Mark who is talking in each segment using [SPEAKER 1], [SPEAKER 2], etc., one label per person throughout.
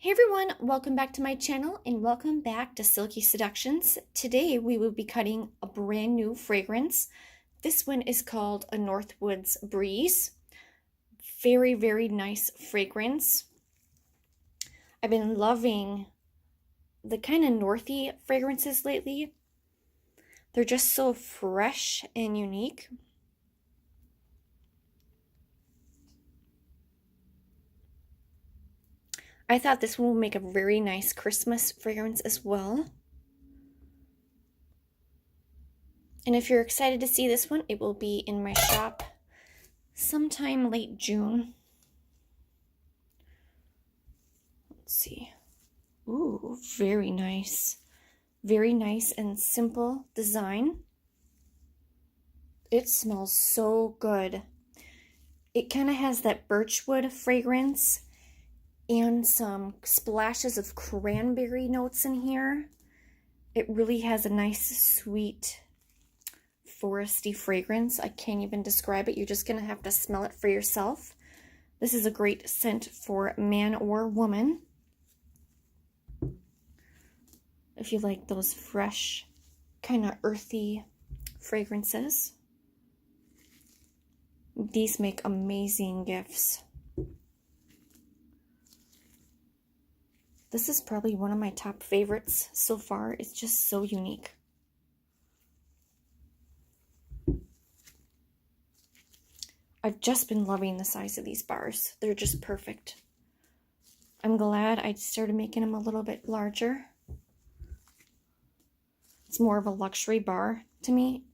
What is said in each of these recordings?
[SPEAKER 1] Hey everyone, welcome back to my channel and welcome back to Silky Seductions. Today we will be cutting a brand new fragrance. This one is called a Northwoods Breeze. Very, very nice fragrance. I've been loving the kind of northy fragrances lately. They're just so fresh and unique. I thought this one would make a very nice Christmas fragrance as well. And if you're excited to see this one, it will be in my shop sometime late June. Let's see. Ooh, very nice. Very nice and simple design. It smells so good. It kind of has that birchwood fragrance and some splashes of cranberry notes in here. It really has a nice, sweet, foresty fragrance. I can't even describe it. You're just going to have to smell it for yourself. This is a great scent for man or woman. If you like those fresh, kind of earthy fragrances. These make amazing gifts. This is probably one of my top favorites so far. It's just so unique. I've just been loving the size of these bars. They're just perfect. I'm glad I started making them a little bit larger. It's more of a luxury bar to me.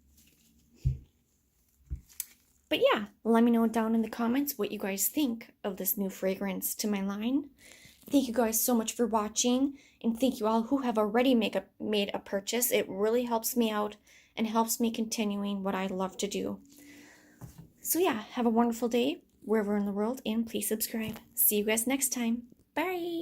[SPEAKER 1] But yeah, let me know down in the comments what you guys think of this new fragrance to my line. Thank you guys so much for watching, and thank you all who have already made a purchase. It really helps me out and helps me continuing what I love to do. So yeah, have a wonderful day wherever in the world, and please subscribe. See you guys next time. Bye!